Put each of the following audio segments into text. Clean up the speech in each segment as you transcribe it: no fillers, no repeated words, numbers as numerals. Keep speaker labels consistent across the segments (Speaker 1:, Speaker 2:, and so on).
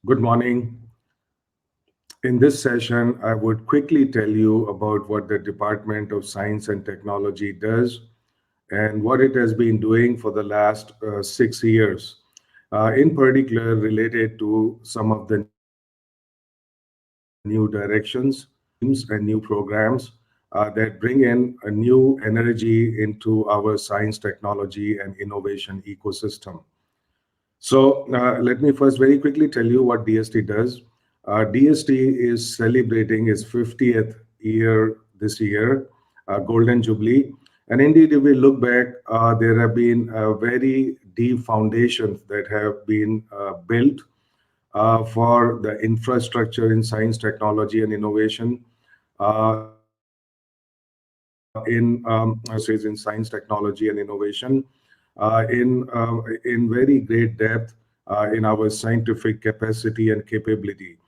Speaker 1: Good morning. In this session, I would quickly tell you about what the Department of Science and Technology does and what it has been doing for the last 6 years, in particular related to some of the new directions, teams, and new programs that bring in a new energy into our science, technology, and innovation ecosystem. So let me first very quickly tell you what DST does. DST is celebrating its 50th year this year, Golden Jubilee. And indeed, if we look back, there have been very deep foundations that have been built for the infrastructure in science, technology, and innovation. In science, technology, and innovation, in very great depth in our scientific capacity and capability.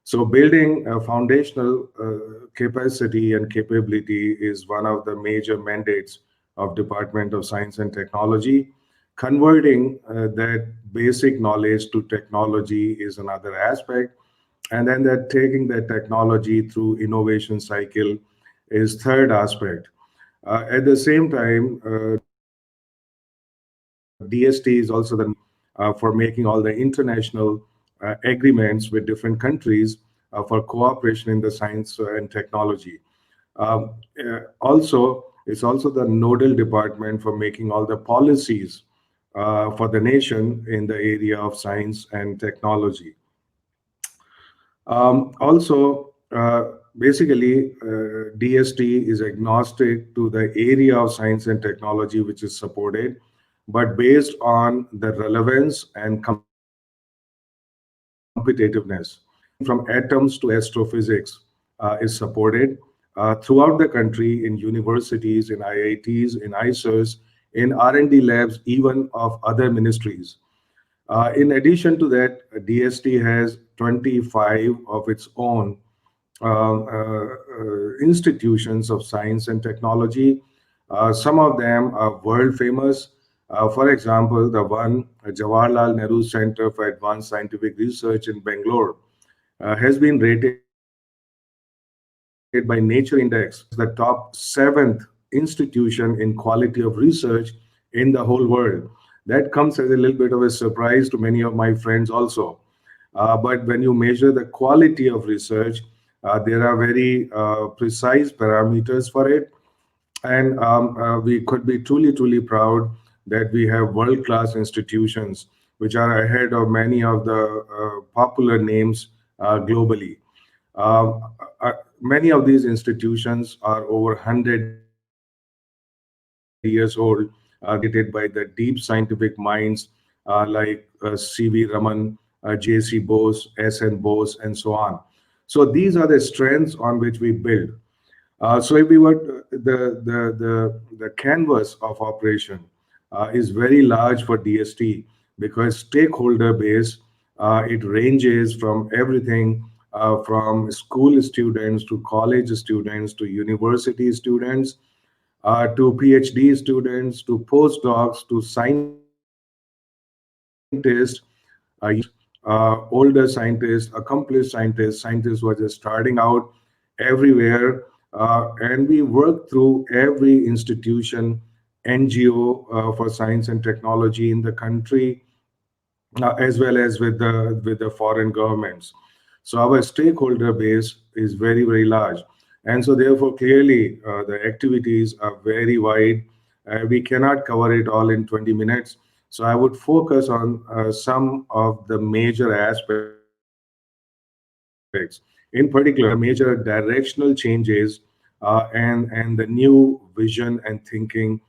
Speaker 1: So building a foundational capacity and capability is one of the major mandates of Department of Science and Technology. Converting that basic knowledge to technology is another aspect, and then that taking that technology through innovation cycle is third aspect. At the same time, DST is also the for making all the international agreements with different countries for cooperation in the science and technology. Also, it's also the nodal department for making all the policies for the nation in the area of science and technology. Also, DST is agnostic to the area of science and technology which is supported, but based on the relevance and competitiveness. Everything from atoms to astrophysics is supported throughout the country in universities, in IITs, in ISERs, in R&D labs, even of other ministries. In addition to that, DST has 25 of its own institutions of science and technology. Some of them are world famous. For example, the one Jawaharlal Nehru Center for Advanced Scientific Research in Bangalore has been rated by Nature Index as the top seventh institution in quality of research in the whole world. That comes as a little bit of a surprise to many of my friends also. But when you measure the quality of research, there are very precise parameters for it. And we could be truly proud that we have world-class institutions which are ahead of many of the popular names globally. Um, Many of these institutions are over 100 years old, created by the deep scientific minds like C.V. Raman, J.C. Bose, S.N. Bose, and so on. So these are the strengths on which we build. So if we were the canvas of operation is very large for DST because stakeholder base it ranges from everything from school students to college students to university students to PhD students to postdocs to scientists, older scientists, accomplished scientists, scientists who are just starting out everywhere. And we work through every institution, NGO for science and technology in the country, as well as with the foreign governments. So our stakeholder base is very large, and so therefore clearly the activities are very wide. We cannot cover it all in 20 minutes. So I would focus on some of the major aspects, in particular the major directional changes and the new vision and thinking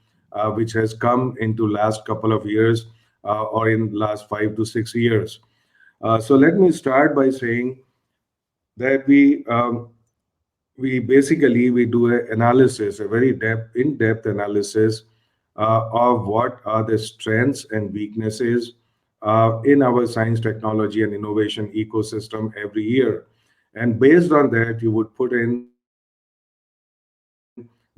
Speaker 1: which has come into last couple of years or in last 5 to 6 years. So let me start by saying that we basically we do an analysis, a very in-depth analysis of what are the strengths and weaknesses in our science, technology, and innovation ecosystem every year. And based on that, you would put in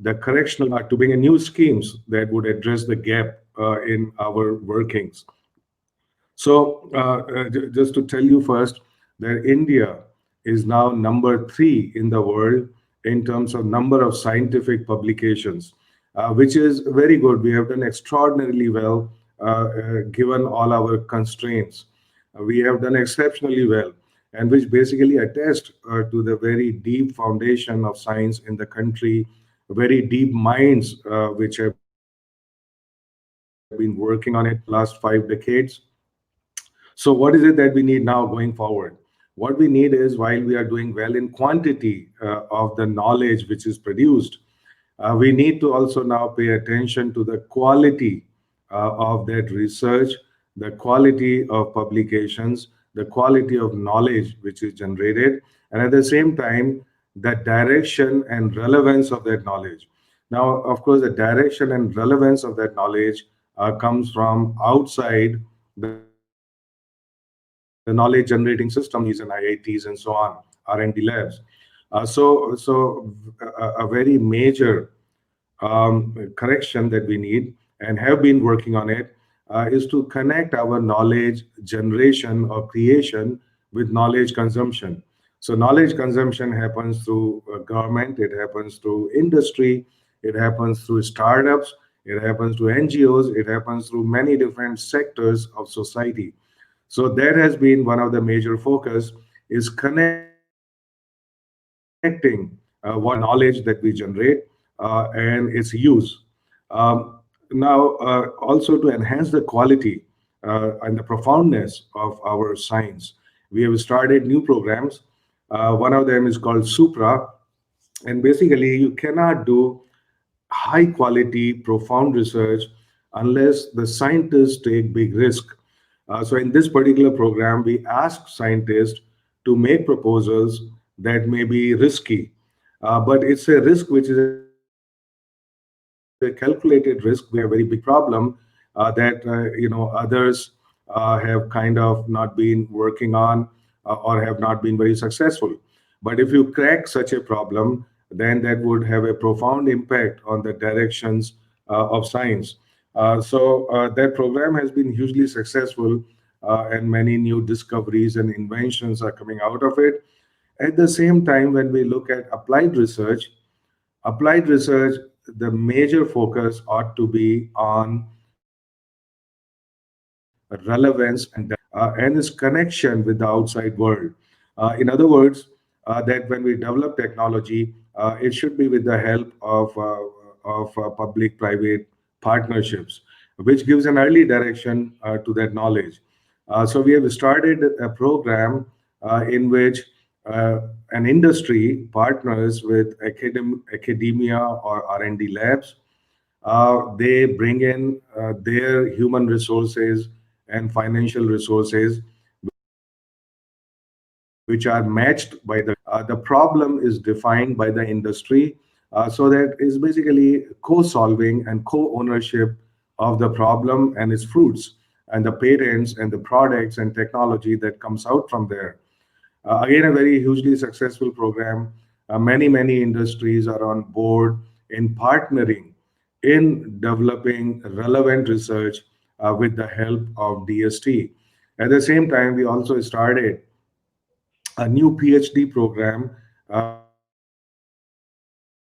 Speaker 1: the correctional to bring in new schemes that would address the gap in our workings. So, just to tell you first, that India is now number three in the world in terms of number of scientific publications, which is very good. We have done extraordinarily well given all our constraints. We have done exceptionally well, and which basically attest to the very deep foundation of science in the country, very deep minds which have been working on it last 5 decades. So, what is it that we need now going forward? What we need is, while we are doing well in quantity of the knowledge which is produced, we need to also now pay attention to the quality of that research, the quality of publications, the quality of knowledge which is generated, and at the same time, the direction and relevance of that knowledge. Now, of course, the direction and relevance of that knowledge comes from outside the knowledge generating system, these and IITs and so on, R&D labs. A very major correction that we need and have been working on it is to connect our knowledge generation or creation with knowledge consumption. So knowledge consumption happens through government, it happens through industry, it happens through startups, it happens through NGOs, it happens through many different sectors of society. So that has been one of the major focus, is connecting what is the knowledge that we generate and its use. Now, also to enhance the quality and the profoundness of our science, we have started new programs. One of them is called Supra, and basically, you cannot do high quality, profound research unless the scientists take big risk. So, in this particular program, we ask scientists to make proposals that may be risky, but it's a risk which is a calculated risk. We have a very big problem that others have kind of not been working on or have not been very successful. But if you crack such a problem, then that would have a profound impact on the directions of science. That program has been hugely successful, and many new discoveries and inventions are coming out of it. At the same time, when we look at applied research, the major focus ought to be on relevance and its connection with the outside world. In other words, that when we develop technology, it should be with the help of public-private partnerships, which gives an early direction to that knowledge. So we have started a program in which an industry partners with academia or R&D labs. They bring in their human resources and financial resources, which are matched by the government. The problem is defined by the industry, so that is basically co-solving and co-ownership of the problem and its fruits, and the patents and the products and technology that comes out from there. Again, a very hugely successful program. Many industries are on board in partnering in developing relevant research with the help of DST. At the same time, we also started a new PhD program,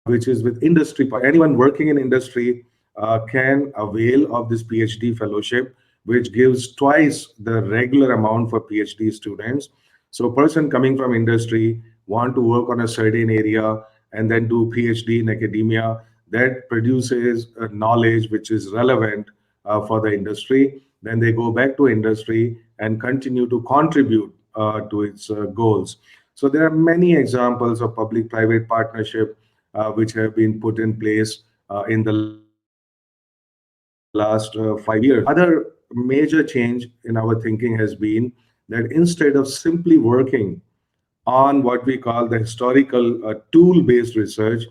Speaker 1: which is with industry partners. So anyone working in industry can avail of this PhD fellowship, which gives twice the regular amount for PhD students. So a person coming from industry want to work on a certain area and then do PhD in academia, that produces knowledge which is relevant for the industry. Then they go back to industry and continue to contribute to its goals. So there are many examples of public-private partnership which have been put in place in the last 5 years. Other major change in our thinking has been that instead of simply working on what we call the historical tool-based research,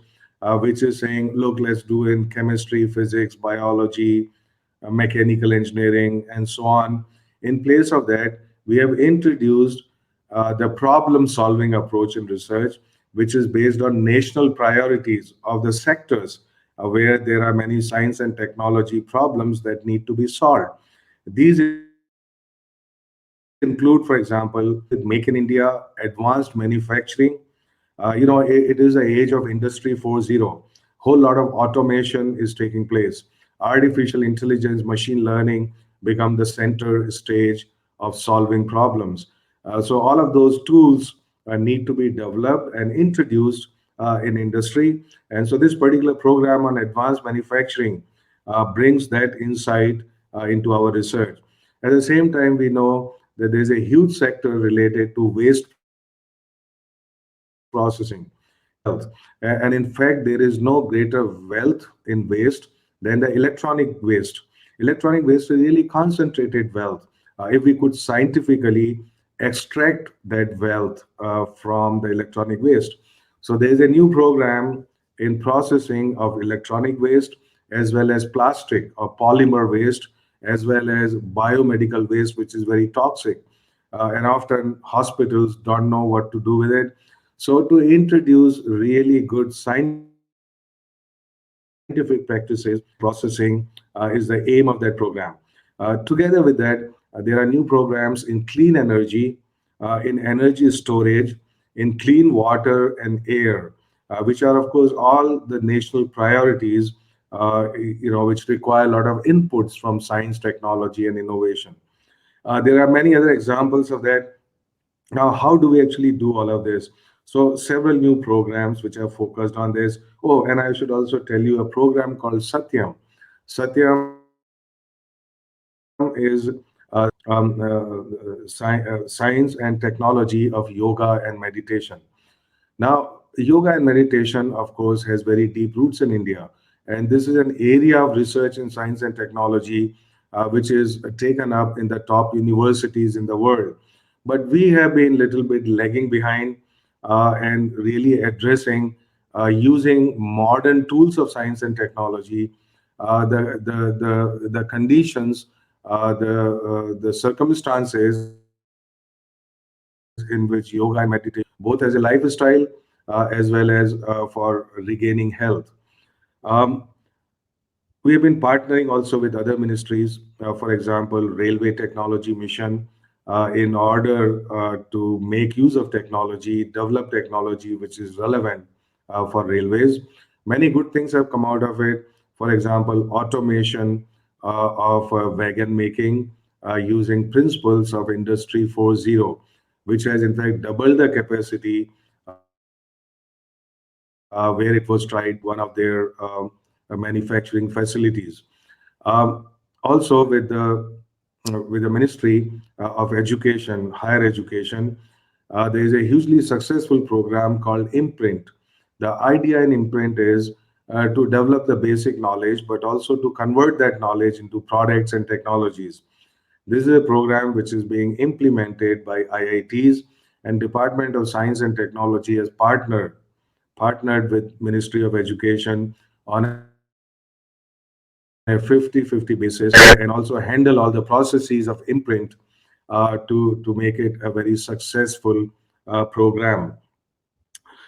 Speaker 1: which is saying, look, let's do in chemistry, physics, biology, mechanical engineering, and so on. In place of that, we have introduced the problem-solving approach in research, which is based on national priorities of the sectors where there are many science and technology problems that need to be solved. These include include, for example, with Make in India, advanced manufacturing. It is the age of Industry 4.0. Whole lot of automation is taking place. Artificial intelligence, machine learning become the center stage of solving problems. So all of those tools need to be developed and introduced in industry. And so this particular program on advanced manufacturing brings that insight into our research. At the same time, we know that there's a huge sector related to waste processing, wealth. And in fact, there is no greater wealth in waste than the electronic waste. Electronic waste is really concentrated wealth. If we could scientifically extract that wealth from the electronic waste. So there's a new program in processing of electronic waste as well as plastic or polymer waste as well as biomedical waste, which is very toxic. And often hospitals don't know what to do with it. So to introduce really good scientific practices, processing is the aim of that program. Together with that, there are new programs in clean energy, in energy storage, in clean water and air, which are, of course, all the national priorities, which require a lot of inputs from science, technology, and innovation. There are many other examples of that. Now, how do we actually do all of this? So, several new programs which are focused on this. Oh, and I should also tell you a program called Satyam. Satyam is science and technology of yoga and meditation. Now, yoga and meditation, of course, has very deep roots in India. And this is an area of research in science and technology which is taken up in the top universities in the world. But we have been little bit lagging behind and really addressing using modern tools of science and technology, the conditions, the circumstances in which yoga and meditation both as a lifestyle as well as for regaining health. Um, we have been partnering also with other ministries, for example, Railway Technology Mission, in order to make use of technology, develop technology which is relevant for railways. Many good things have come out of it. For example, automation of wagon making using principles of Industry 4.0, which has in fact doubled the capacity where it was tried one of their manufacturing facilities. Also, with the Ministry of Education, Higher Education, there is a hugely successful program called Imprint. The idea in Imprint is to develop the basic knowledge, but also to convert that knowledge into products and technologies. This is a program which is being implemented by IITs, and Department of Science and Technology has partnered with Ministry of Education on a 50-50 basis and also handle all the processes of Imprint to make it a very successful program.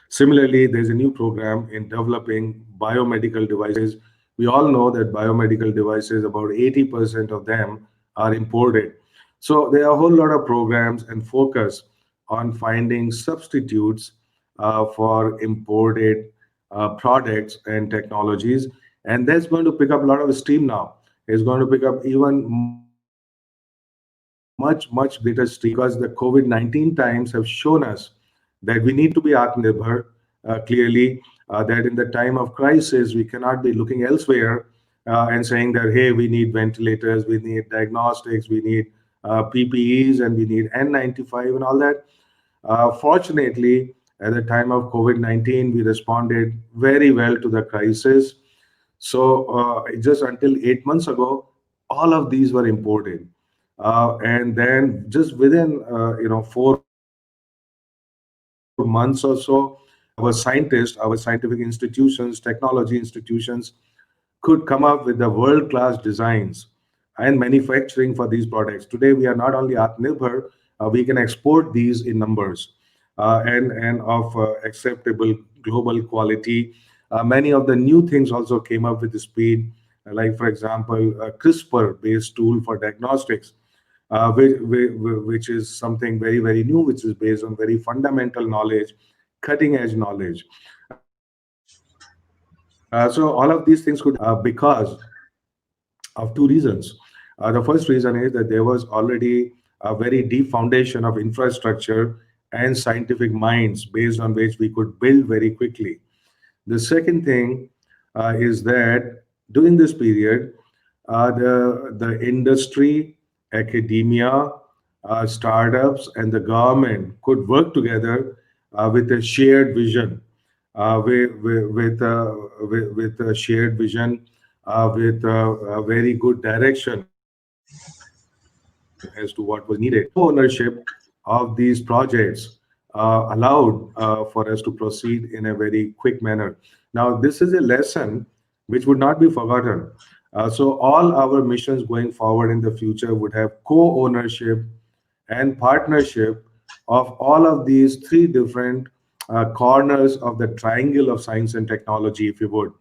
Speaker 1: Similarly, there's a new program in developing biomedical devices. We all know that biomedical devices, about 80% of them are imported. So there are a whole lot of programs and focus on finding substitutes for imported products and technologies. And that's going to pick up a lot of steam now. It's going to pick up even much greater steam because the COVID-19 times have shown us that we need to be Atmanirbhar clearly, that in the time of crisis, we cannot be looking elsewhere and saying that, hey, we need ventilators, we need diagnostics, we need PPEs, and we need N95 and all that. Fortunately, at the time of COVID-19, we responded very well to the crisis. So just until 8 months ago, all of these were imported. And then just within 4 months or so, our scientists, our scientific institutions, technology institutions could come up with the world-class designs and manufacturing for these products. Today, we are not only Atmanirbhar, we can export these in numbers and of acceptable global quality. Many of the new things also came up with the speed, like, for example, a CRISPR-based tool for diagnostics. which is something very, very new, which is based on very fundamental knowledge, cutting edge knowledge. So all of these things could because of two reasons. The first reason is that there was already a very deep foundation of infrastructure and scientific minds based on which we could build very quickly. The second thing is that during this period, the industry, academia, startups, and the government could work together with a shared vision, with a shared vision, with a very good direction as to what was needed. Co-ownership of these projects allowed for us to proceed in a very quick manner. Now, this is a lesson which would not be forgotten. So, all our missions going forward in the future would have co-ownership and partnership of all of these three different corners of the triangle of science and technology, if you would.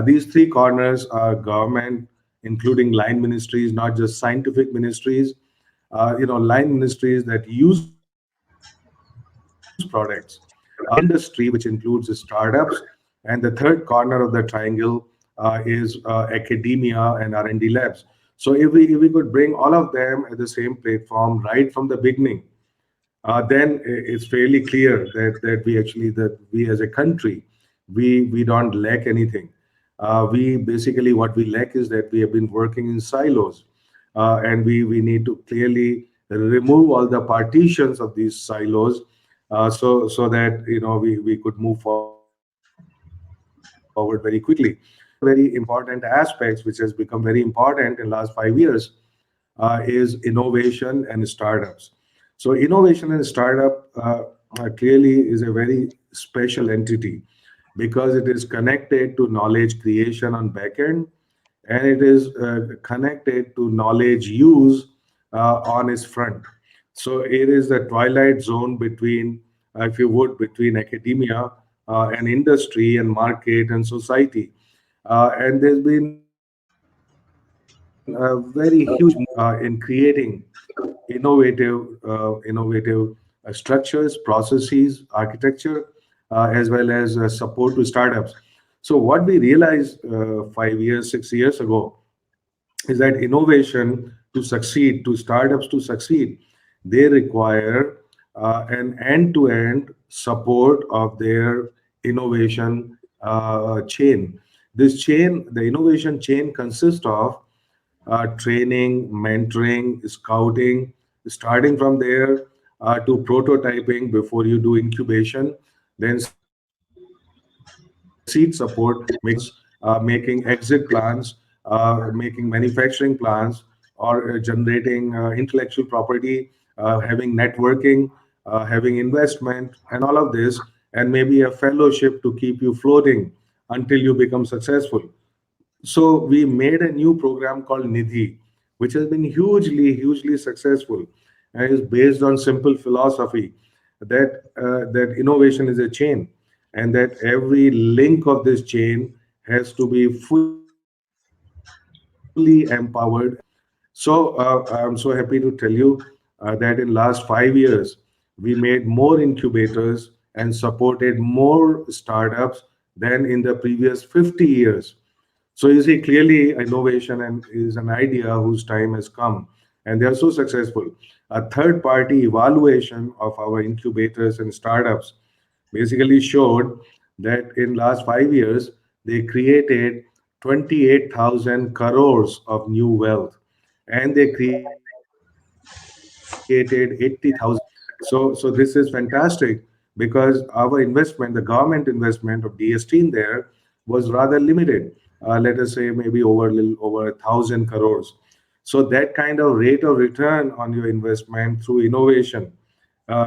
Speaker 1: These three corners are government, including line ministries, not just scientific ministries, line ministries that use products, industry, which includes the startups, and the third corner of the triangle is academia and R&D labs. So if we could bring all of them at the same platform right from the beginning, then it's fairly clear that we actually that we as a country we don't lack anything. We basically what we lack is that we have been working in silos, and we need to clearly remove all the partitions of these silos, so that we could move forward very quickly. One of the very important aspects which has become very important in last 5 years is innovation and startups. So innovation and startup clearly is a very special entity because it is connected to knowledge creation on backend, and it is connected to knowledge use on its front. So it is the twilight zone between, if you would, between academia and industry and market and society. And there's been a very huge movement in creating innovative structures, processes, architecture, as well as support to startups. So what we realized 5 years, 6 years ago is that innovation to succeed, to startups to succeed, they require an end-to-end support of their innovation chain. This chain, the innovation chain, consists of training, mentoring, scouting, starting from there to prototyping before you do incubation, then seed support, making exit plans, making manufacturing plans, or generating intellectual property, having networking, having investment, and all of this, and maybe a fellowship to keep you floating until you become successful. So we made a new program called Nidhi, which has been hugely, hugely successful, and is based on simple philosophy that innovation is a chain, and that every link of this chain has to be fully empowered. So I'm so happy to tell you that in last 5 years, we made more incubators and supported more startups than in the previous 50 years. So you see, clearly, innovation and is an idea whose time has come, and they are so successful. A third-party evaluation of our incubators and startups basically showed that in last 5 years they created 28,000 crores of new wealth, and they created 80,000 jobs. So this is fantastic because our investment, the government investment of DST in there, was rather limited. Let us say maybe over little over 1,000 crores. So that kind of rate of return on your investment through innovation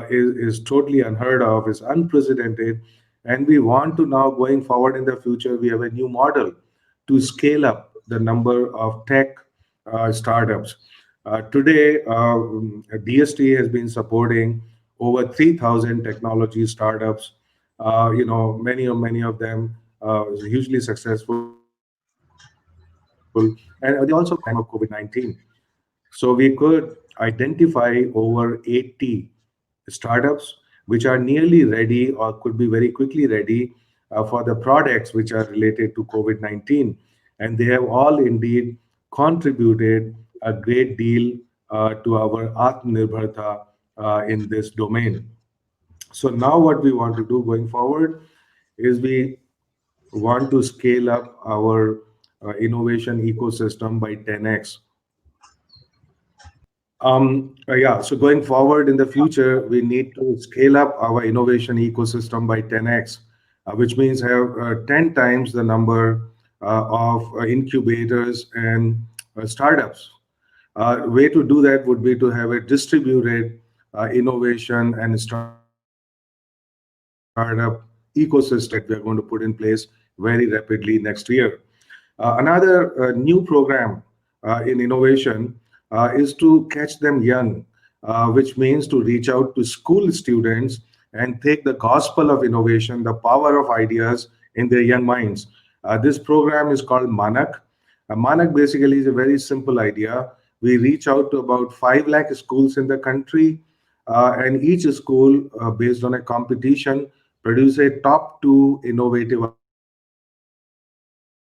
Speaker 1: is totally unheard of, is unprecedented. And we want to now, going forward in the future, we have a new model to scale up the number of tech startups. Today, DST has been supporting over 3,000 technology startups. Many of them hugely successful, and they also come time of COVID-19. So we could identify over 80 startups which are nearly ready or could be very quickly ready for the products which are related to COVID 19. And they have all indeed contributed a great deal to our Atmanirbharta in this domain. So now what we want to do going forward is we want to scale up our innovation ecosystem by 10x. Yeah, so going forward in the future, we need to scale up our innovation ecosystem by 10x, which means have 10 times the number of incubators and startups. Way to do that would be to have a distributed innovation and startup ecosystem that we are going to put in place very rapidly next year. Another new program in innovation is to catch them young, which means to reach out to school students and take the gospel of innovation, the power of ideas in their young minds. This program is called Manak. Manak basically is a very simple idea. We reach out to about 5 lakh schools in the country, and each school, based on a competition, produce a top two innovative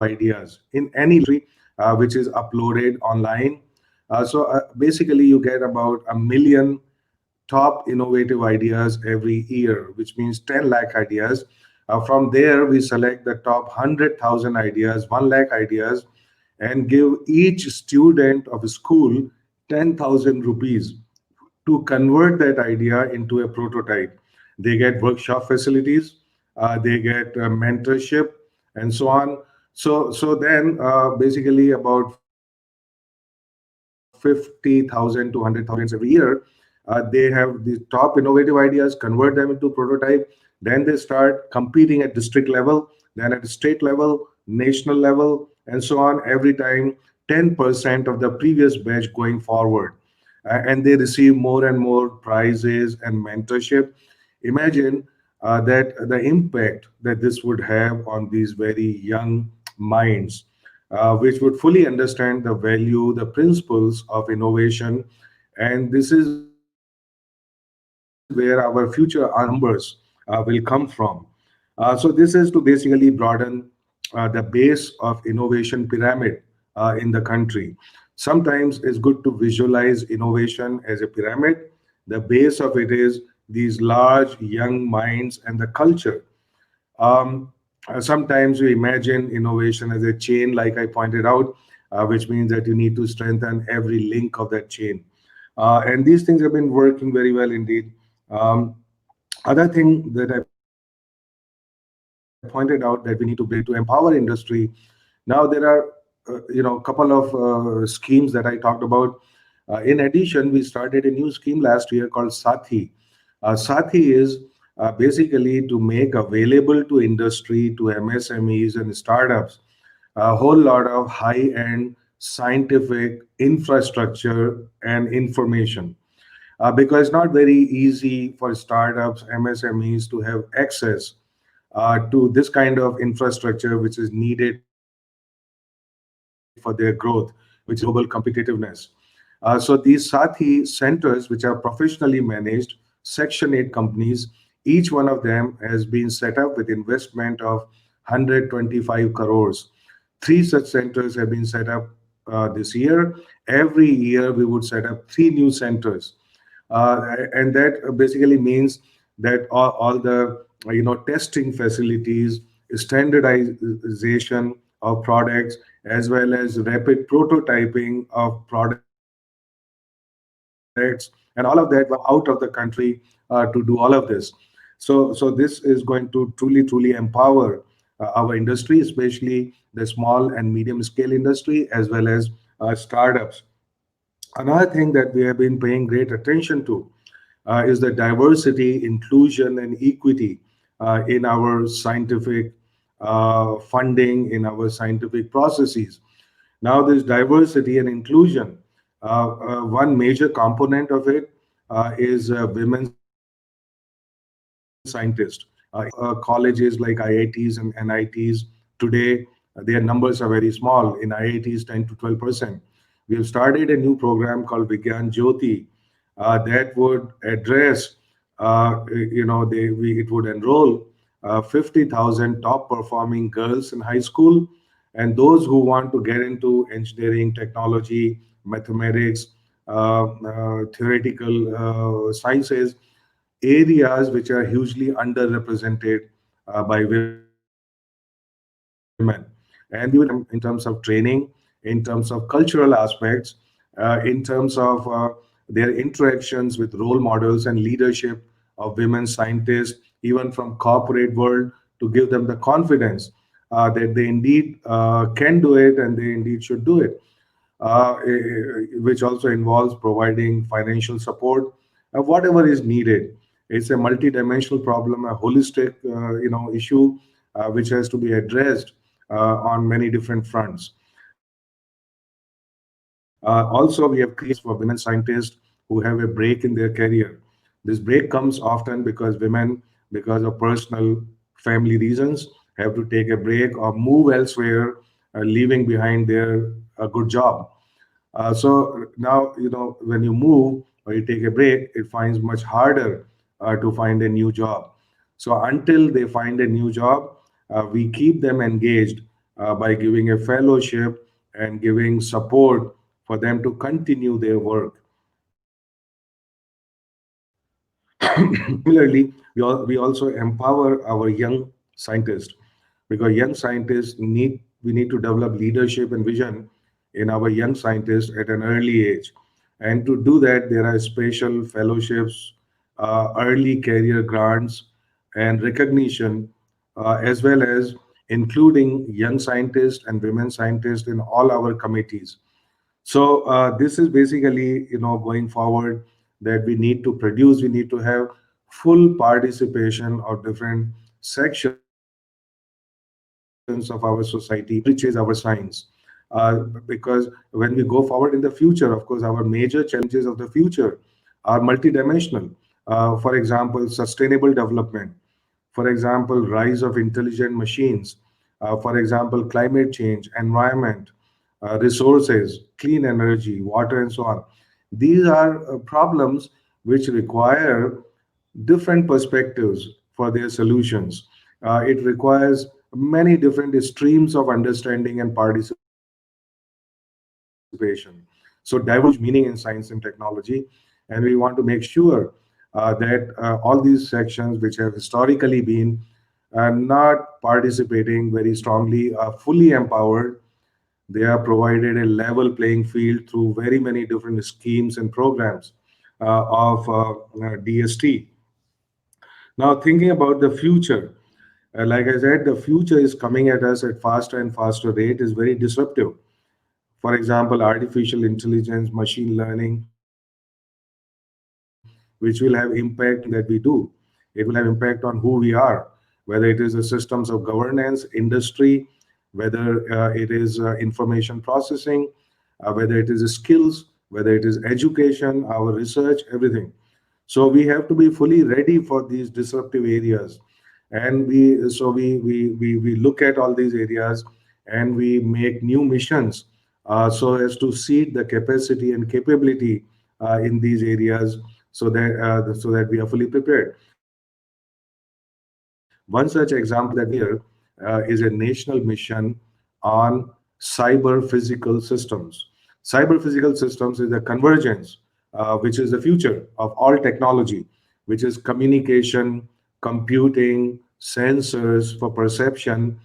Speaker 1: ideas in any which is uploaded online. Basically, you get about a million top innovative ideas every year, which means 10 lakh ideas. From there, we select the top 100,000 ideas, 1 lakh ideas, and give each student of a school 10,000 rupees to convert that idea into a prototype. They get workshop facilities, they get mentorship, and so on. So then, basically, about 50,000 to 100,000 every year, they have the top innovative ideas, convert them into prototype. Then they start competing at district level, then at state level, national level, and so on. Every time, 10% of the previous batch going forward, and they receive more and more prizes and mentorship. Imagine that the impact that this would have on these very young minds, which would fully understand the value, the principles of innovation. And this is where our future numbers will come from. So this is to basically broaden the base of innovation pyramid in the country. Sometimes it's good to visualize innovation as a pyramid. The base of it is these large young minds and the culture. Sometimes we imagine innovation as a chain, like I pointed out, which means that you need to strengthen every link of that chain. And these things have been working very well indeed. Um, Other thing that I pointed out that we need to bring to empower industry. Now there are, a couple of schemes that I talked about. In addition, we started a new scheme last year called Sathi. Sathi is basically to make available to industry, to MSMEs and startups, a whole lot of high-end scientific infrastructure and information. Because it's not very easy for startups, MSMEs to have access to this kind of infrastructure which is needed for their growth, which is global competitiveness. So these Sati centers, which are professionally managed Section 8 companies, each one of them has been set up with investment of 125 crores. Three such centers have been set up this year. Every year we would set up three new centers, and that basically means that all the testing facilities, standardization of products, as well as rapid prototyping of products, and all of that were out of the country to do all of this. So this is going to truly empower our industry, especially the small and medium scale industry, as well as startups. Another thing that we have been paying great attention to is the diversity, inclusion, and equity in our scientific funding, in our scientific processes. Now, this diversity and inclusion, one major component of it is women scientists. Colleges like IITs and NITs today, their numbers are very small. In IITs, 10 to 12%. We have started a new program called Vigyan Jyoti that would address, it would enroll 50,000 top performing girls in high school and those who want to get into engineering, technology, mathematics, theoretical sciences, areas which are hugely underrepresented by women. And we will empower them in terms of training, in terms of cultural aspects, in terms of their interactions with role models and leadership of women scientists, even from corporate world, to give them the confidence that they indeed can do it and they indeed should do it, which also involves providing financial support, whatever is needed. It's a multidimensional problem, a holistic, issue which has to be addressed on many different fronts. Also, we have created programs for women scientists who have a break in their career. This break comes often because women, because of personal family reasons, have to take a break or move elsewhere, leaving behind their good job. So now, when you move or you take a break, it finds much harder to find a new job. So until they find a new job, we keep them engaged by giving a fellowship and giving support for them to continue their work. Similarly, we also empower our young scientists because young scientists we need to develop leadership and vision in our young scientists at an early age. And to do that, there are special fellowships, early career grants, and recognition, as well as including young scientists and women scientists in all our committees. So this is basically, going forward, that we need to have full participation of different sections of our society, enriches our science. Because when we go forward in the future, of course, our major challenges of the future are multidimensional. For example, sustainable development. For example, rise of intelligent machines. For example, climate change, environment, resources, clean energy, water, and so on. These are problems which require different perspectives for their solutions. It requires many different streams of understanding and participation. So, diversity is a huge meaning in science and technology, and we want to make sure that all these sections, which have historically been not participating very strongly, are fully empowered. They are provided a level playing field through very many different schemes and programs of DST. Now, thinking about the future, like I said, the future is coming at us at faster and faster rate, is very disruptive. For example, artificial intelligence, machine learning, which will have impact on everything that we do. It will have impact on who we are, whether it is the systems of governance, industry, whether it is information processing, whether it is skills, whether it is education, our research, everything. So we have to be fully ready for these disruptive areas, and we look at all these areas and we make new missions so as to seed the capacity and capability in these areas, so that we are fully prepared. One such example that we have is a national mission on cyber physical systems. Cyber physical systems is the convergence, which is the future of all technology, which is communication, computing, sensors for perception,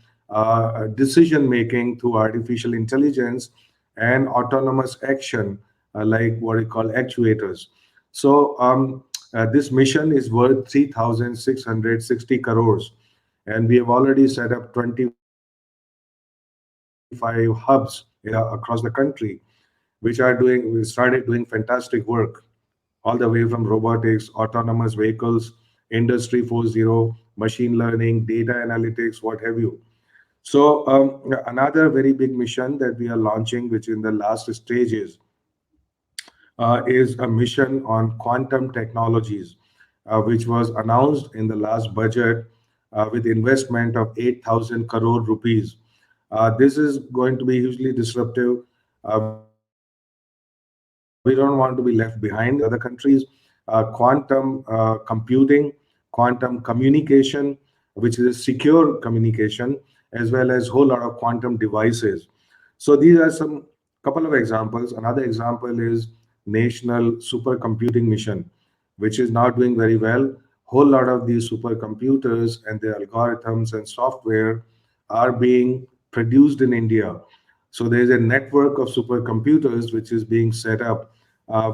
Speaker 1: decision making through artificial intelligence, and autonomous action, like what we call actuators. So, this mission is worth 3,660 crores, and we have already set up 25 hubs across the country, we started doing fantastic work, all the way from robotics, autonomous vehicles, Industry 4.0, machine learning, data analytics, what have you. So, another very big mission that we are launching, which in the last stages, is a mission on quantum technologies, which was announced in the last budget with investment of 8,000 crore rupees. This is going to be hugely disruptive. We are going to we don't want to be left behind other countries. Quantum computing, quantum communication, which is a secure communication, as well as whole lot of quantum devices. So these are some couple of examples. Another example is National Supercomputing Mission, which is now doing very well. Whole lot of these supercomputers and their algorithms and software are being produced in India. So there's a network of supercomputers which is being set up,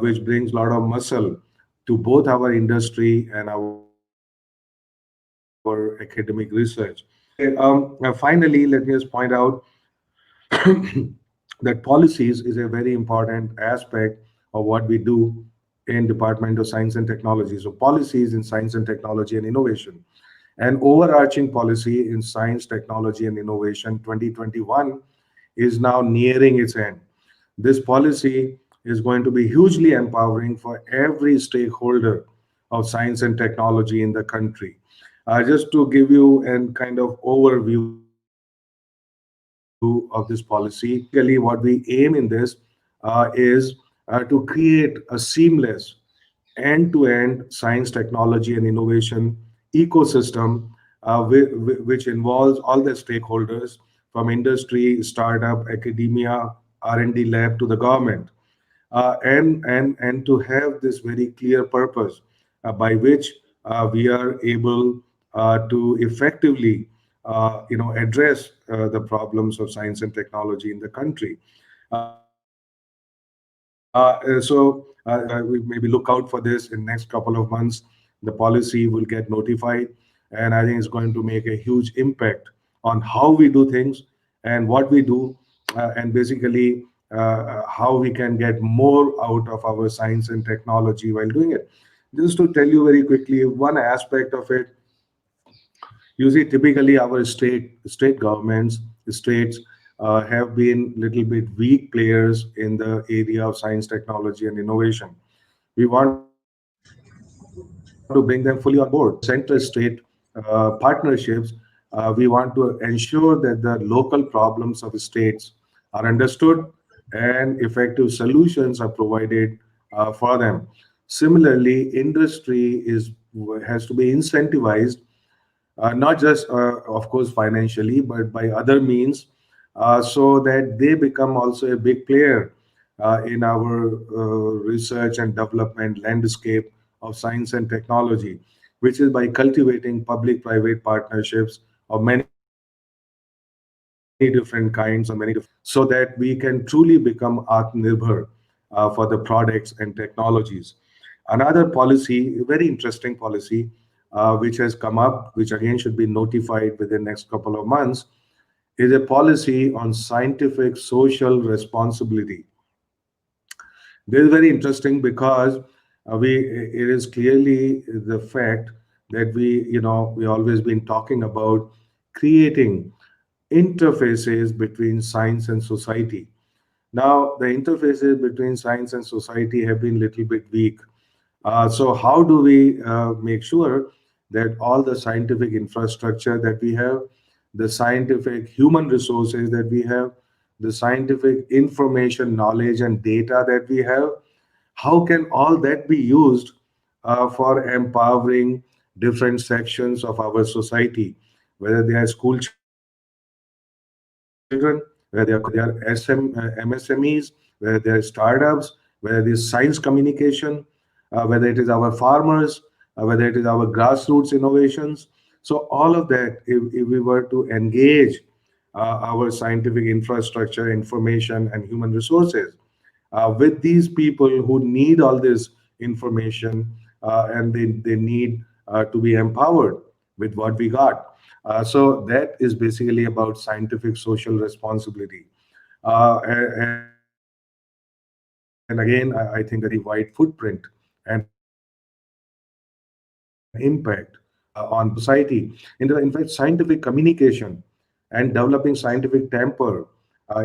Speaker 1: which brings a lot of muscle to both our industry and our academic research. Finally, let me just point out that policies is a very important aspect of what we do in Department of Science and Technology. So policies in science and technology and innovation. An overarching policy in science, technology, and innovation 2021 is now nearing its end. This policy is going to be hugely empowering for every stakeholder of science and technology in the country. Just to give you a kind of overview of this policy, basically what we aim in this is to create a seamless end-to-end science, technology, and innovation ecosystem, which involves all the stakeholders from industry, startup, academia, R&D lab to the government, and to have this very clear purpose by which we are able to effectively address the problems of science and technology in the country. We maybe look out for this in next couple of months. The policy will get notified, and I think it's going to make a huge impact on how we do things and what we do, and basically how we can get more out of our science and technology while doing it. Just to tell you very quickly, one aspect of it, you see, typically our state governments, states have been little bit weak players in the area of science, technology, and innovation. We want to bring them fully on board. Center state partnerships, we want to ensure that the local problems of states are understood and effective solutions are provided for them. Similarly, industry has to be incentivized, not just, of course, financially, but by other means, so that they become also a big player in our research and development landscape of science and technology, which is by cultivating public-private partnerships of many different kinds on many different so that we can truly become Atmanirbhar for the products and technologies. Another policy, very interesting policy, which has come up, which again should be notified within the next couple of months, is a policy on scientific social responsibility. This is very interesting because we it is clearly the fact that we always been talking about creating interfaces between science and society. Now, the interfaces between science and society have been little bit weak. So how do we make sure that all the scientific infrastructure that we have, the scientific human resources that we have, the scientific information, knowledge, and data that we have, how can all that be used for empowering different sections of our society, whether they are school children, whether they are MSMEs, whether they are startups, whether it is science communication, whether it is our farmers, whether it is our grassroots innovations. So all of that, if we were to engage our scientific infrastructure, information, and human resources with these people who need all this information, and they need to be empowered with what we got. So that is basically about scientific social responsibility. And again, I think a very wide footprint and impact on society. In fact, scientific communication and developing scientific temper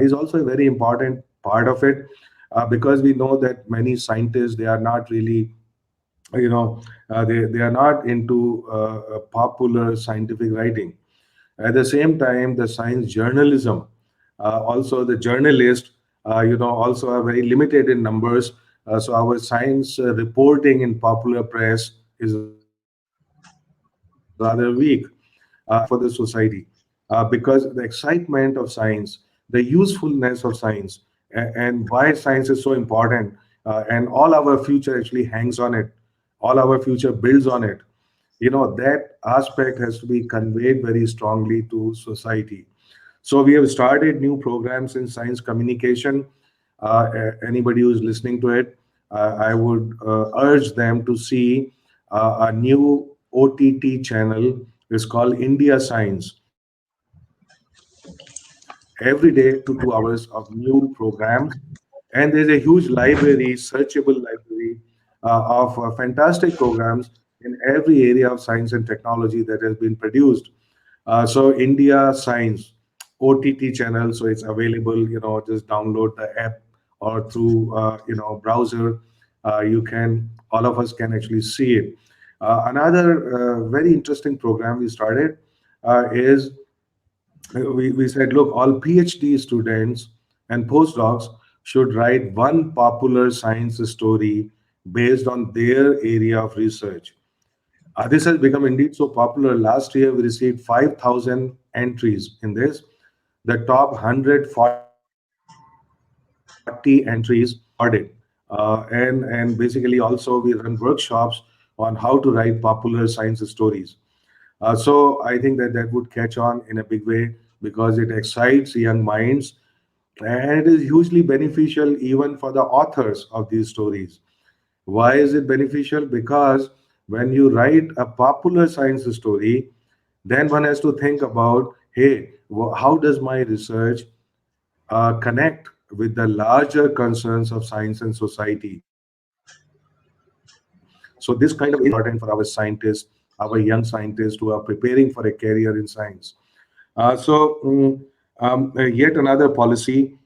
Speaker 1: is also a very important part of it, because we know that many scientists, they are not really, they are not into popular scientific writing. At the same time, the science journalism, also the journalists, also are very limited in numbers, So our science reporting in popular press is rather weak for the society, because the excitement of science, the usefulness of science, and why science is so important, and all our future actually hangs on it, all our future builds on it. That aspect has to be conveyed very strongly to society. So we have started new programs in science communication. Anybody who's listening to it, I would urge them to see a new OTT channel. It's called India Science. Every day, 2 to 2 hours of new programs, and there's a huge library, searchable library of fantastic programs in every area of science and technology that has been produced. So India Science OTT channel, so it's available. Just download the app or through browser. You can All of us can actually see it. Another very interesting program we started is we said, look, all PhD students and postdocs should write one popular science story based on their area of research. This has become indeed so popular. Last year, we received 5,000 entries in this. The top 140 entries are recorded. And basically, also, we run workshops on how to write popular science stories. So I think that that would catch on in a big way because it excites young minds, and it is hugely beneficial even for the authors of these stories. Why is it beneficial? Because when you write a popular science story, then one has to think about, hey, how does my research connect with the larger concerns of science and society? So this kind of insight is very important for our scientists, our young scientists who are preparing for a career in science. Yet another policy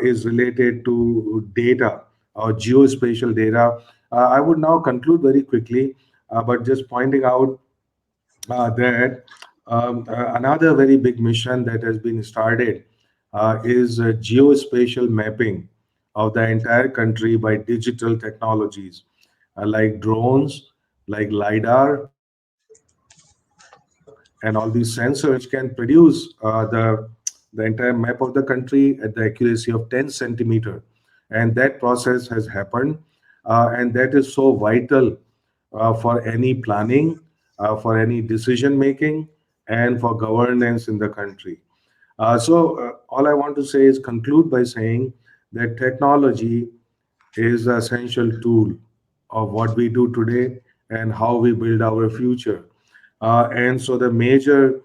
Speaker 1: is related to data or geospatial data. I would now conclude very quickly, but just pointing out that another very big mission that has been started is geospatial mapping of the entire country by digital technologies like drones, like LiDAR, and all these sensors, which can produce the entire map of the country at the accuracy of 10 centimeter. And that process has happened, and that is so vital for any planning, for any decision making, and for governance in the country. All I want to say is conclude by saying that technology is the essential tool of what we do today and how we build our future. And so the major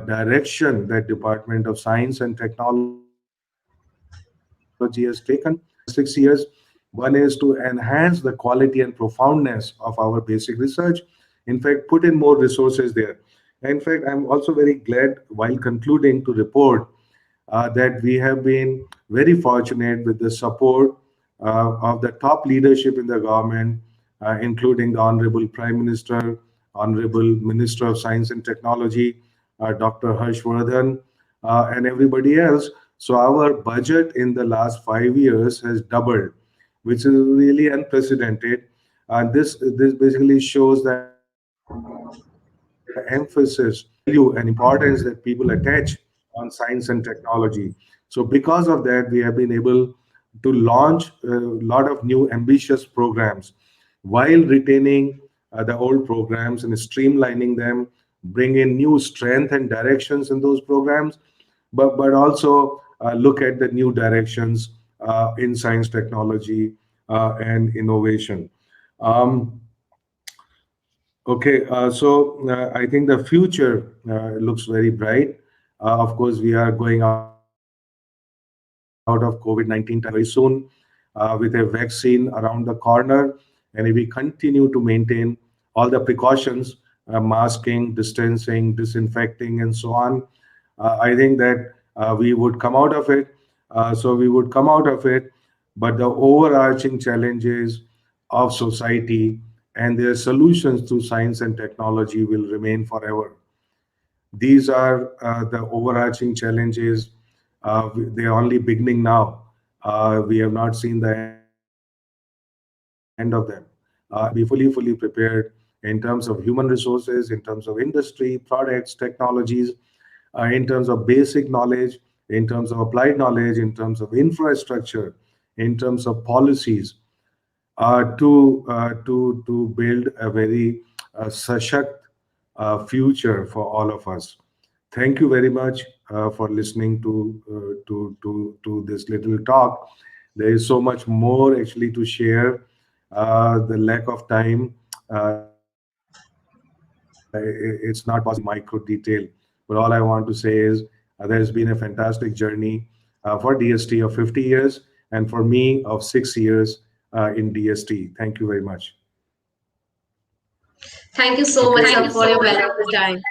Speaker 1: direction that Department of Science and Technology has taken in the last 6 years, one is to enhance the quality and profoundness of our basic research. In fact, put in more resources there. In fact, I'm also very glad while concluding to report that we have been very fortunate with the support of the top leadership in the government, including the Honorable Prime Minister, Honorable Minister of Science and Technology, Dr. Harshvardhan, and everybody else. So our budget in the last 5 years has doubled, which is really unprecedented. And this basically shows the emphasis, the value and importance that people attach on science and technology. So because of that, we have been able to launch a lot of new ambitious programs while retaining the old programs and streamlining them, bring in new strength and directions in those programs, but also look at the new directions in science, technology, and innovation. Um, I think the future looks very bright. Of course, we are going out of COVID-19 time very soon with a vaccine around the corner. And if we continue to maintain all the precautions, masking, distancing, disinfecting, and so on, I think that we would come out of it. We would come out of it, but the overarching challenges of society and their solutions to science and technology will remain forever. These are the overarching challenges. They are only beginning now. We have not seen the end of it. end of them. Be fully prepared in terms of human resources, in terms of industry, products, technologies, in terms of basic knowledge, in terms of applied knowledge, in terms of infrastructure, in terms of policies, to build a very sashakt future for all of us. Thank you very much for listening to this little talk. There is so much more actually to share. The lack of time, it's not possible to share micro detail. But all I want to say is there's been a fantastic journey for DST of 50 years and for me of 6 years in DST. Thank you very much.
Speaker 2: Thank you so much,
Speaker 1: Okay.
Speaker 2: sir, for your valuable time.